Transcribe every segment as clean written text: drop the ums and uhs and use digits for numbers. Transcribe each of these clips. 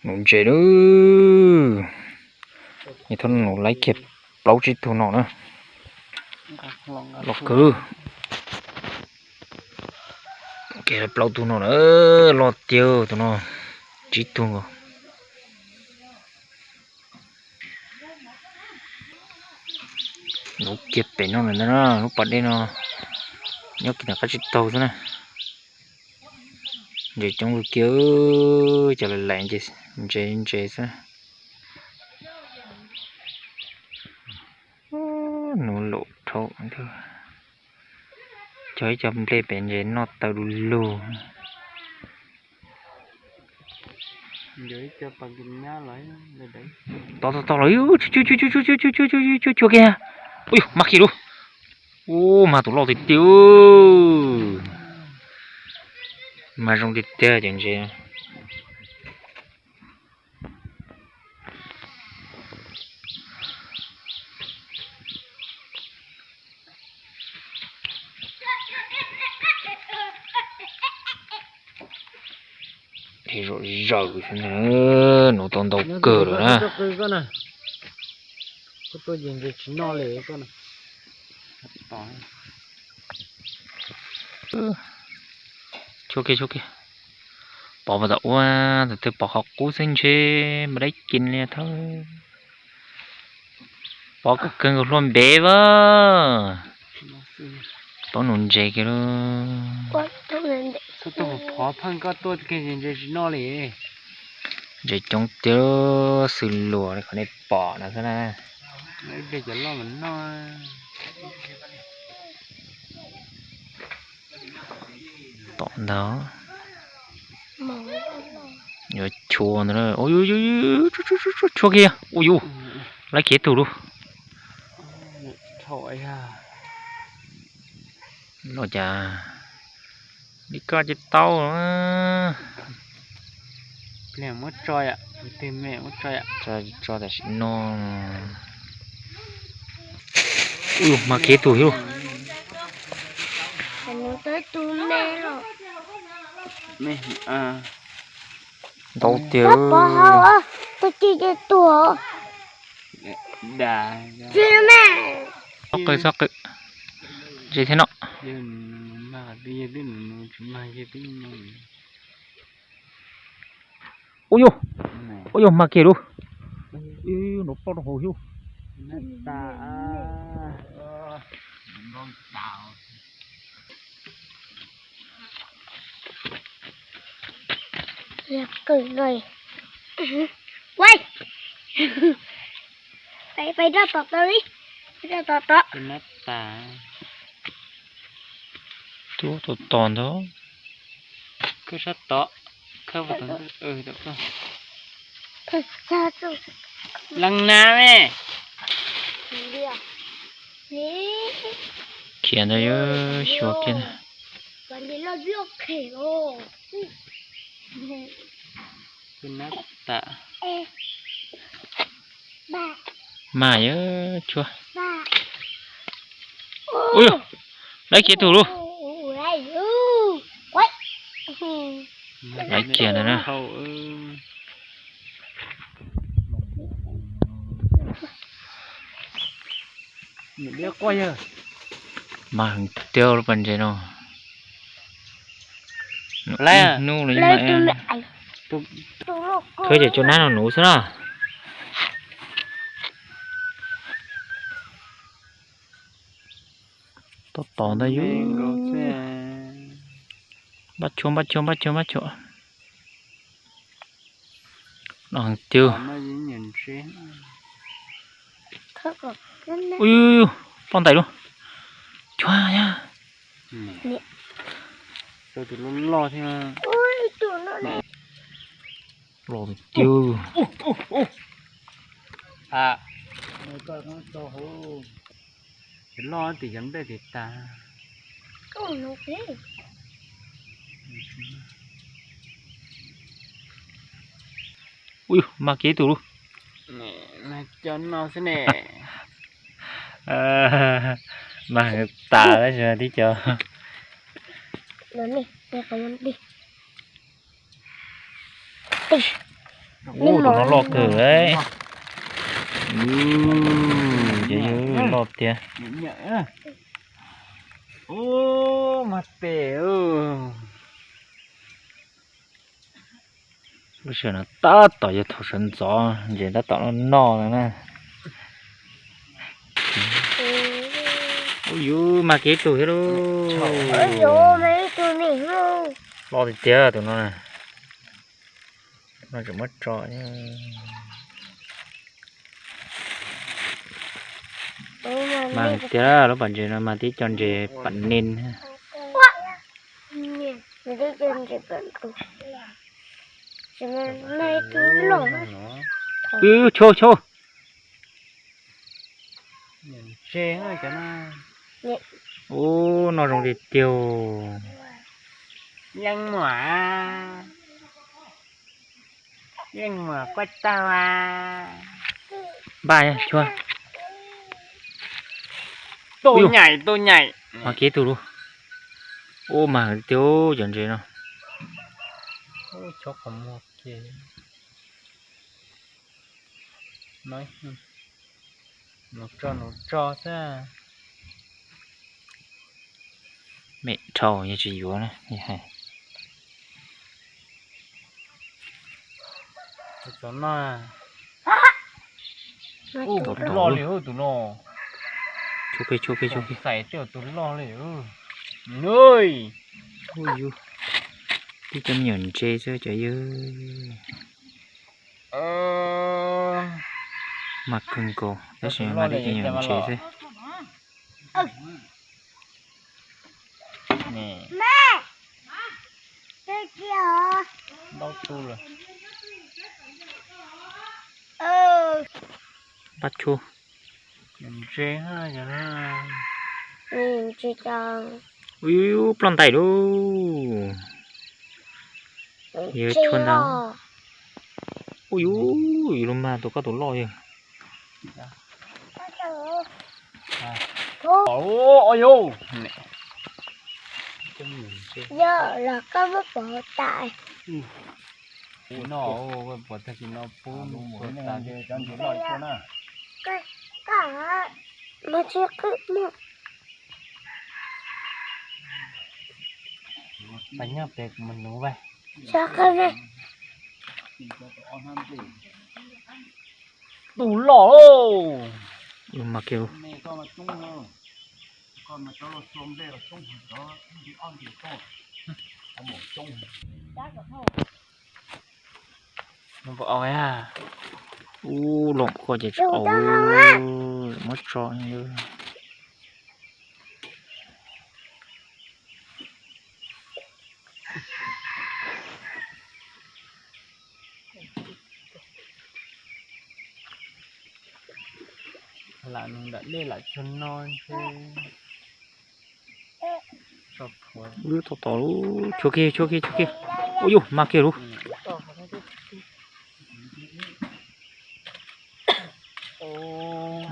nó chế nữa như thế nó lấy kẹp lâu chỉ thu nó nữa lọc cứ kẹp lâu thu nó nữa lọt tiêu thu nó chỉ thu nó nó kẹp bể nó này nó bắt đi nó nhớ cái cái chỉ tàu thế này để trong cái kiểu cho lại lạnh chế thế nó lộ thấu thôi chơi chậm lên bên dưới nó tàu lù dưới cho bằng kim nhá lấy đấy to lấy chú kìa ui mắc gì luôn ô mà tụi lo thì tiêu mà trong thịt tiêu chẳng gì thì rồi thế nữa nó toàn đầu cờ rồi nè có tôi nhìn thấy chỉ no lệ con này chú kia bỏ vào đậu á rồi tôi bỏ học cú sinh chế mà đấy kín nè thôi bỏ cái cân luôn bé vợ bỏ nôn dây cái đó tôi bỏ phân có tôi cái nhìn thấy chỉ no lệ dây trong tiêu xử lùa này còn này bỏ nè thế này bây giờ lo mình no tọn đó rồi chua nữa ôi chua kia ôi lấy kia tù luôn thôi à nó chà đi coi cho tao nữa nè mất trôi ạ tìm mẹ mất trôi ạ cho để nó mà kia tù hiểu nó tới tu mẹ rồi mẹ à đâu tiêu bỏ hao á tôi chỉ cái tuổi đà chứ mẹ sóc cái gì thế nọ mà đi bên chúng mày đi bên ôi mà kia luôn nó to nó hồ hiu ta đẹp cười rồi quay phải ra tọt tới ra tọt nát ta chú tụt toàn đó cứ sát tọ không phải được không sao sao lăng na mẹ kia này sửa kia nàyวันนี้เราเลือกเข่โอ้ cứ nát ta ba mà nhớ chua ba ui lấy kia tù luôn lấy kia này nè mình biết coi giờ mà tiêu nó bẩn thế nó lấy nu là như vậy thôi để cho nó nấu xíu nào to to đây chứ bắt chuông nó hàng tiêu ui con tay luôn chua nha tôi thì lo thế mà lò thì tiêu à coi nó to hố cái lo thì giống đây thì ta ui mà kế tù luôn nè cho nó thế nè mà tà đấy giờ đi chờ lớn đi để có đi Tụi nó lọt cử đấy. Chứ lọt kìa. nhẹ ô mặt tệ Bây giờ nó ta tỏ cho thổ sân gió, giờ đã tỏ nó no rồi nè. Ôi dồi, mà cái tụi đó. Ôi dồi, mấy tụi mình không. Lo thì tía tụi nó nè. Nó chỉ mất trọ nha. Mà tía nó bẩn gì nó mà tí chọn gì bẩn nên. Mình đi chân thì bẩn tụi. Chứ mà mấy tụi lỗ. Chô chô. nhìn chê hơi cho nó Ô, nó rồng thì tiêu. nhân mà quay tao à Ba nha, chua. tôi nhảy Mà kế tụi luôn. Ô mà tiêu chọn gì nó. ôi chó cầm một kìa nói nó cho ra Mẹ trâu như chị yếu này, như hay. cho nó Tụi lo nó. liễu tụi nó Chua kì. xài tiểu tụi lo liễu nơi Ôi dồi. Đi cho nhẫn chê chứ trời ơi. Mặt cưng cổ. Đó sẽ mà đi cho nhẫn chê chứ. nè Mẹ! Cái kìa. đau tu rồi Bắt chua. nhìn chê ha cho nó Nhìn chị cho. Ui ui, plon tay đô. Yêu chuan đó. Ui ui, luôn mà tụi có tụi lo vậy. ôi呦Giờ là có mất bỏ tại. nó bỏ thật thì nó phun bỏ ta đi cho nó lòi cho nó Cả mà chưa cứ một. bánh nhấp để mình nấu vậy Sao cái này? đủ lỏ Luôn mà kêu. nó bỏ ấy à Lộn khỏi chạy Đủ ấu. tao không á? Mất trọ như. là nó đã để lại cho non chứ cho phối Ui tỏ luôn. Chua kì. Ôi dồi, mà kêu luôn.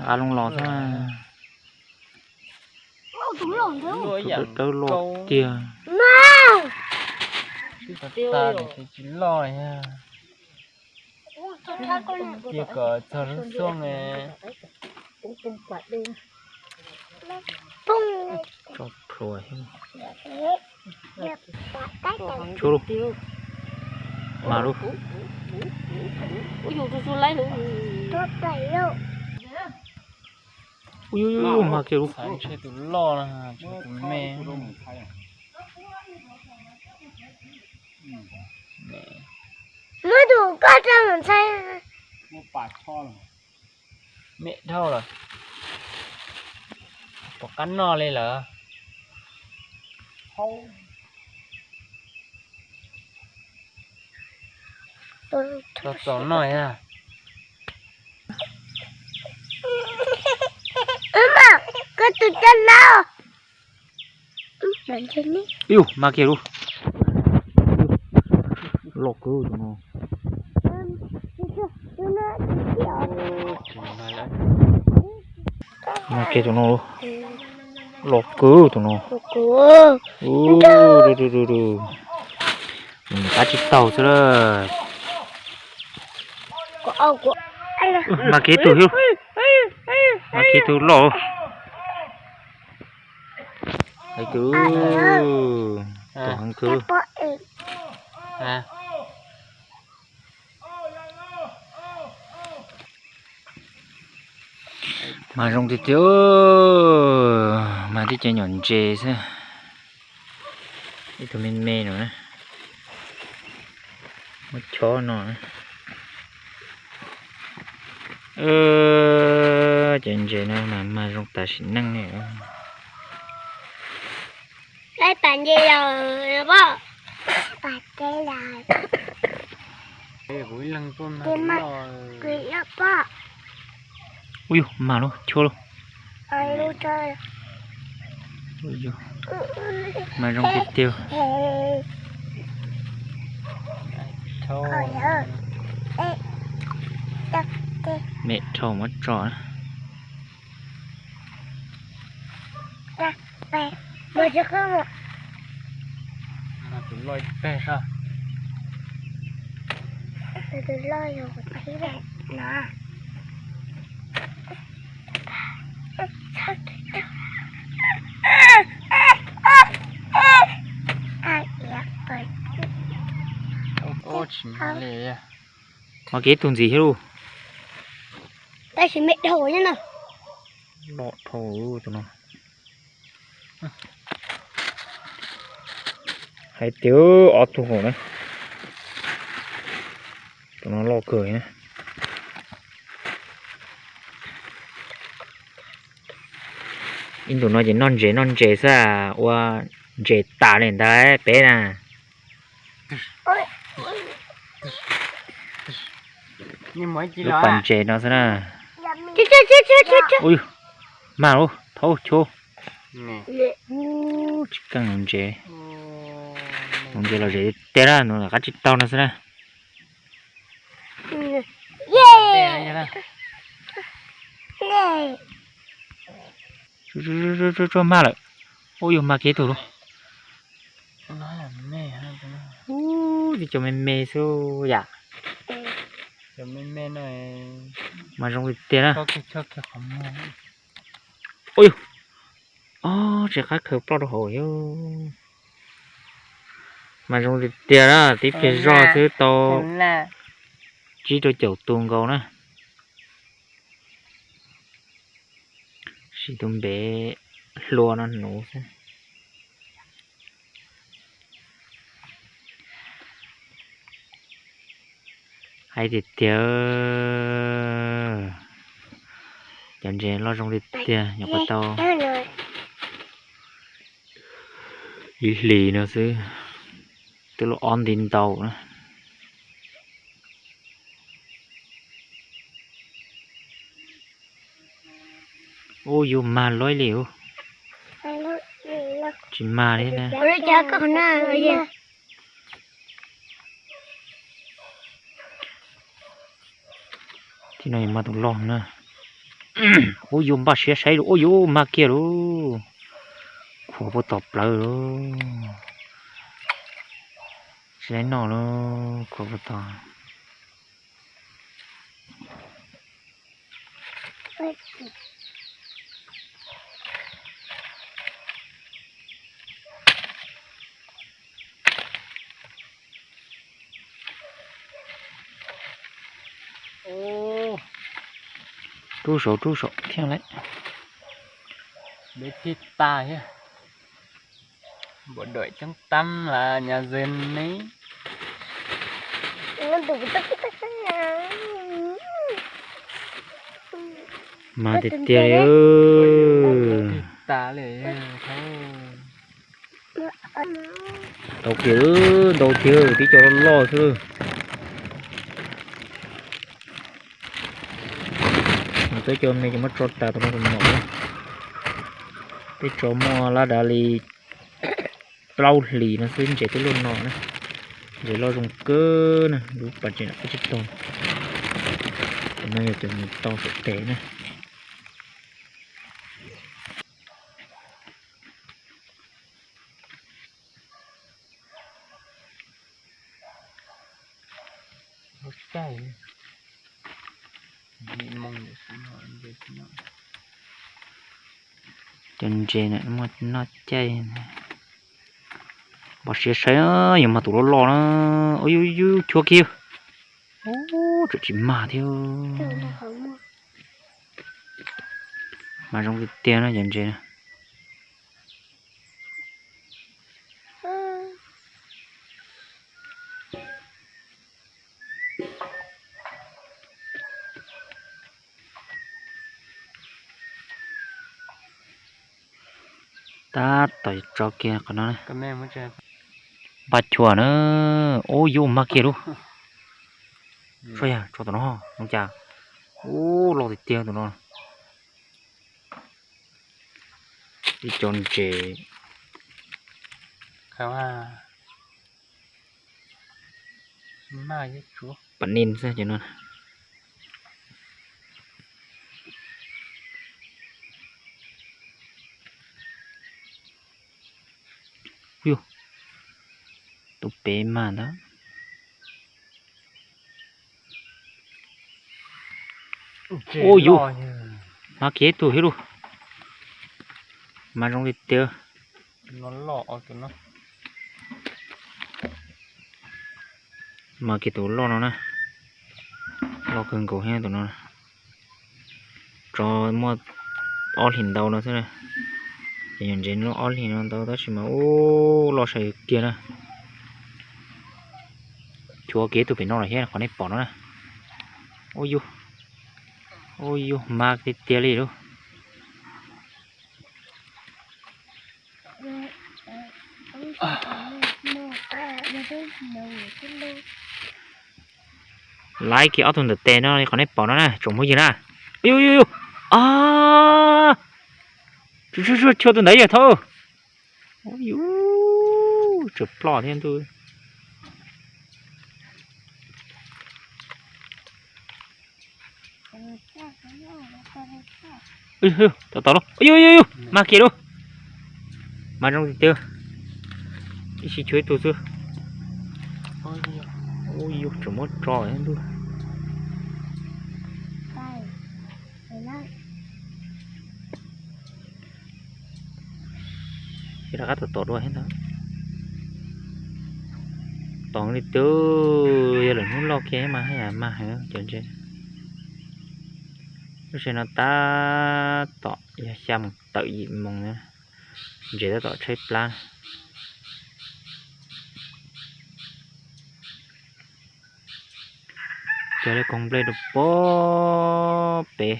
À lông lọt ra. Tụi lồn đâu? Tớ lọt tia. Má! ta để thì chỉ lòi ha kia cỡ cho nó xuống nè Bung! Cho phổi. Chua Chua luôn. Mà luôn. Ui dồi tôi lấy luôn. Tôi đẩy đâu. Ui mà kêu luôn. phải chơi tụi lo nè chơi tụi mẹ Nó đủ có cho mình xây. mẹ đâu rồi có cắn no lên lỡ cho tổ nổi à Mà cái tụi chân nào? Bạn chân đi. Yêu mà kêu luôn. Lọt cứu tụi nó. Mà kêu tụi nó luôn. Lọt cứu tụi nó. Đu. Mình cá chích tàu chứ đó. ô của anh là mà kế tủ hiu mà kế tủ lò cái cứ tổ hăng cứ bố em à mà rong thì thiếu mà đi chơi nhọn chè sao đi tụi mình mê nữa mất chó nó chuyện chè nó mà rong ta xin năng này lấy bàn gì rồi bố bàn gì rồi cái buổi lăng con cái mà mặt cái đó bố ui mà luôn chua luôn ai luôn chơi ui mà rong thì tiêu thôi mẹ trâu mất trò về bây giờ có một mà tụi lôi pe sao từ lôi rồi thấy vậy nè ai dạ vậy ô chỉ mà lệ mà kế tuần gì hết luôn đây chỉ mẹ đầu nhá nào lọ thầu tụi nó hay tiêu ọt thu hồ nữa tụi nó lo cười nữa in tụi nó chỉ non dễ sa qua dễ tả lên đấy bé nè nhưng mấy chỉ lúc là bàn dễ nó sẽ là chứ ui mà luôn thôi chô nè chỉ cần non dễ là dễ té ra nó là cái chít tao nó sẽ là yeah cho ma lại ôi mà kế thủ luôn nó là mẹ ha thì cho mê số dạ cho mẹ này mà trong cái tiền á cho cái không mua ôi chỉ khác khởi bao đồ hồi mà trong cái tiền á tí phía do thứ to chỉ cho chậu tuồng cầu nữa chỉ tụm bé lúa nó nổ xem hay thì tiêu chẳng chè lo trong cái tiền nhập vào tàu lì nó chứ tức là on tin tàu nữa ôi dù mà lối liều chỉ mà đấy nè thì này mà tụi lon nữa ôi dù mà sẽ say ôi dù mà kia luôn khổ bộ tập lại luôn sẽ nó luôn khổ bộ tập chú sổ theo lấy để thịt ta nhá bộ đội trong tâm là nhà dân ấy mà thì tiền thịt taเลยthôi đầu kiểu tí cho nó lo chứ tới cho hôm nay cho mất trot ta tụi nó còn mỏ cái chỗ mua lá đá lì lau lì nó xuyên chạy tới luôn nọ nữa để lo dùng cơ nè đủ bản chuyện cái chiếc tôm hôm nay là mình to sẽ té nè ok Nhìn mong để xin hỏi về xin hỏi. chân trên này nó chay bỏ xe xe nhưng mà tụi nó lo nó ôi ôi ôi chua kia ô chỉ mà theo Tưởng là không mua. mà trong cái tiền nó chân trên này Ừ. ta tỏi cho kia còn nó này Cái mẹ mới chơi. bắt chùa nữa ôi vô mà kia luôn sao ya cho tụi nó không chả ô lo thì tiền tụi nó đi chọn chè Khảo à. Mai với chúa. bắn in ra cho nó yêu tụi bé mà đó ôi vô mà kia tụi hiểu luôn mà trong cái tiền Nó lọ tụi nó. mà cái tụi lo nó nè lo cần cổ he tụi nó nè cho mua all hình đầu nó thế này thì nhận trên nó all hình nó đầu đó chỉ mà ô lo sấy kia nè chúa kia tụi phải nó là hết còn này bỏ nó nè ôi vô mà cái tia đi đâu lái cái áo thun được tên nó còn này bỏ nó nè trồng cái gì nè yêu à chưa cho tôi đấy rồi thôi ôi yêu chụp lọ thêm tôi tao tao đó yêu mà kia đâu mà trong tiêu đi xí chuối tôi chưa ôi yêu chụp mất trò em tôi cái đó tao đuôi hết đó toàn đi tiêu giờ là muốn lo kia mà hay là mà hả chuyện gì lúc này nó ta tỏ giờ xem tự gì mong nữa chỉ ta tỏ chơi plan cho nó complete được bó bể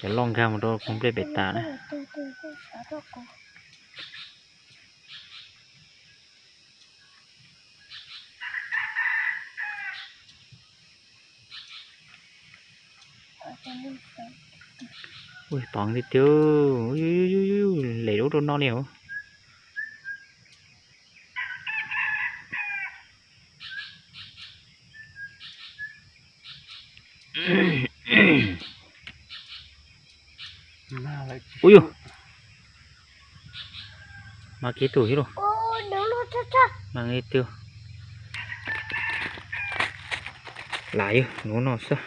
cho long ra một đôi complete bể tạ này ui toàn đi tiêu lấy đâu nó nhiều ui mà cái tuổi rồi mà nghe tiêu lại nó sao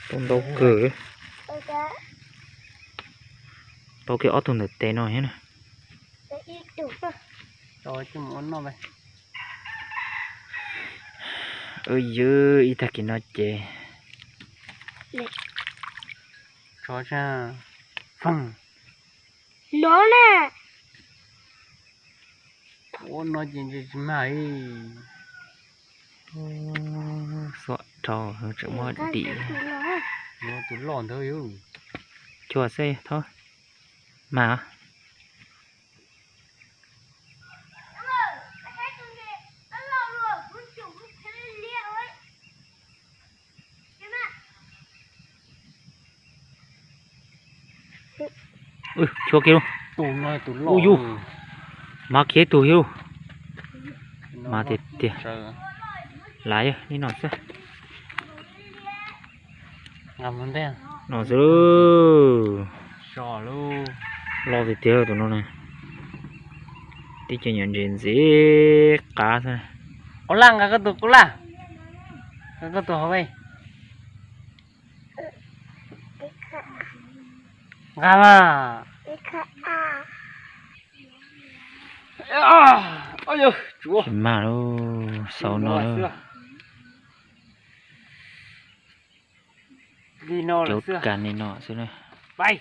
tông đâu cửa tao cái ớt thùng được tên nó hết nè Rồi chứ muốn nó vậy. ơi dư ít thật nó chè Cho cha phăng nó nè ô nó chỉ mày sợ trò hơn chỗ mua đi nó tụi lòn thôi yêu chùa xe thôi mà ui chùa kêu tụi nó tụi lòn ui du mà kia tụi yêu mà thiệt lại đi nó sẽ ngầm luôn đấy nó rồi trò luôn lo thì tiêu tụi nó này đi chơi nhận diện gì cá thôi có lăng cả cái tụi có lăng có tổ vậy 一个 gà mà 一个啊， ôi giời chúa Chim mà đâu sầu nó đâu đi nó là chốt xưa cạn này nọ xíu này bay